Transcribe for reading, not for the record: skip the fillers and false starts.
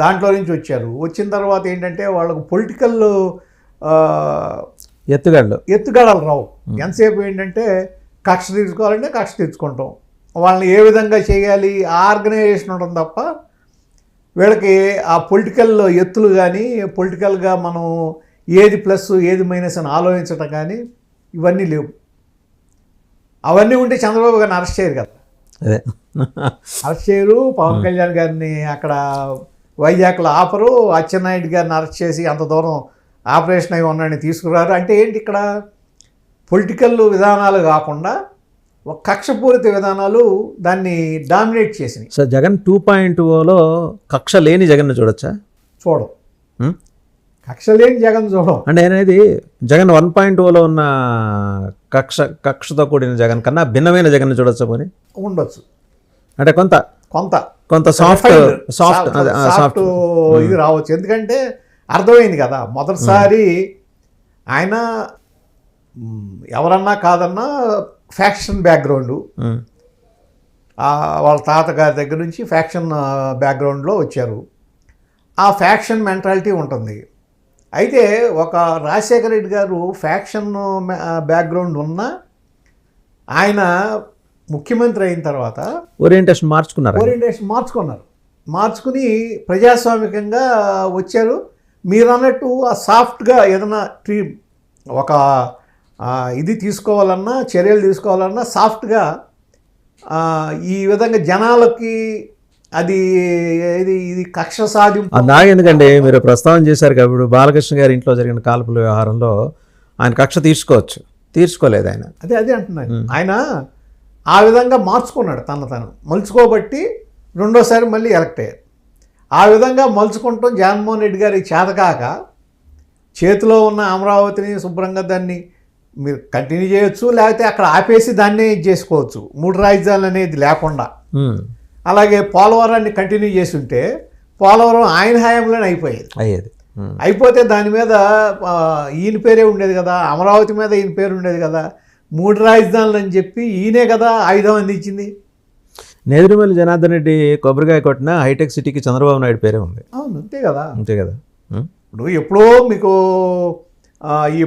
దాంట్లో నుంచి వచ్చారు. వచ్చిన తర్వాత ఏంటంటే వాళ్ళకు పొలిటికల్ ఎత్తుగడలు రావు. ఎంతసేపు ఏంటంటే కక్ష తీర్చుకోవాలంటే కక్ష తీర్చుకుంటాం, వాళ్ళని ఏ విధంగా చేయాలి ఆ ఆర్గనైజేషన్ ఉండడం తప్ప వీళ్ళకి ఆ పొలిటికల్ ఎత్తులు కానీ పొలిటికల్గా మనం ఏది ప్లస్ ఏది మైనస్ అని ఆలోచించడం కానీ ఇవన్నీ లేవు. అవన్నీ ఉంటే చంద్రబాబు గారిని అరెస్ట్ చేయరు కదా, అరెస్ట్ చేయరు. పవన్ కళ్యాణ్ గారిని అక్కడ వైజాగ్లో ఆపరు, అచ్చెన్నాయుడు గారిని అరెస్ట్ చేసి అంత దూరం ఆపరేషన్ అయి ఉన్నాయని తీసుకురారు. అంటే ఏంటి, ఇక్కడ పొలిటికల్ విధానాలు కాకుండా ఒక కక్షపూరిత విధానాలు దాన్ని డామినేట్ చేసినాయి. సో జగన్ 2.0లో కక్ష లేని జగన్ చూడొచ్చా? చూడం. కక్ష లేని జగన్ చూడం అంటే అనేది జగన్ 1.0లో ఉన్న కక్షతో కూడిన జగన్ కన్నా భిన్నమైన జగన్ చూడొచ్చా? పోనీ ఉండొచ్చు. అంటే కొంత కొంత కొంత సాఫ్ట్ ఇది రావచ్చు. ఎందుకంటే అర్థమైంది కదా, మొదటిసారి ఆయన ఎవరన్నా కాదన్నా ఫ్యాక్షన్ బ్యాక్గ్రౌండ్, వాళ్ళ తాతగారి దగ్గర నుంచి ఫ్యాక్షన్ బ్యాక్గ్రౌండ్లో వచ్చారు. ఆ ఫ్యాక్షన్ మెంటాలిటీ ఉంటుంది. అయితే ఒక రాజశేఖర రెడ్డి గారు ఫ్యాక్షన్ బ్యాక్గ్రౌండ్ ఉన్న ఆయన ముఖ్యమంత్రి అయిన తర్వాత ఓరియంటేషన్ మార్చుకుని ప్రజాస్వామికంగా వచ్చారు. మీరు అన్నట్టు ఆ సాఫ్ట్గా ఏదైనా ఒక ఇది తీసుకోవాలన్నా చర్యలు తీసుకోవాలన్నా సాఫ్ట్గా ఈ విధంగా జనాలకి అది ఇది కక్ష సాధింపు. నాకెందుకండి మీరు ప్రస్తావన చేశారు కాబట్టి బాలకృష్ణ గారి ఇంట్లో జరిగిన కాల్పుల వ్యవహారంలో ఆయన కక్ష తీర్చుకోలేదు ఆయన. అదే అంటున్నాను. ఆయన ఆ విధంగా మార్చుకున్నాడు, తను మలుచుకోబట్టి రెండోసారి మళ్ళీ ఎలక్ట్ అయ్యారు. ఆ విధంగా మలుచుకుంటాం జగన్మోహన్ రెడ్డి గారికి చేతకాక చేతిలో ఉన్న అమరావతిని శుభ్రంగా దాన్ని మీరు కంటిన్యూ చేయొచ్చు, లేకపోతే అక్కడ ఆపేసి దాన్నే చేసుకోవచ్చు, 3 రాజధానులు అనేది లేకుండా. అలాగే పోలవరాన్ని కంటిన్యూ చేసి ఉంటే పోలవరం ఆయన హయాంలోనే అయ్యేది. అయిపోతే దాని మీద ఈయన పేరే ఉండేది కదా, అమరావతి మీద ఈయన పేరు ఉండేది కదా. 3 రాజధానులు అని చెప్పి ఈయనే కదా ఆయుధం అందించింది. నేదురుమల్లి జనార్దన్ రెడ్డి కొబ్బరికాయ కొట్టిన హైటెక్ సిటీకి చంద్రబాబు నాయుడు పేరే ఉంది. అవును, అంతే కదా. ఇప్పుడు ఎప్పుడో మీకు ఈ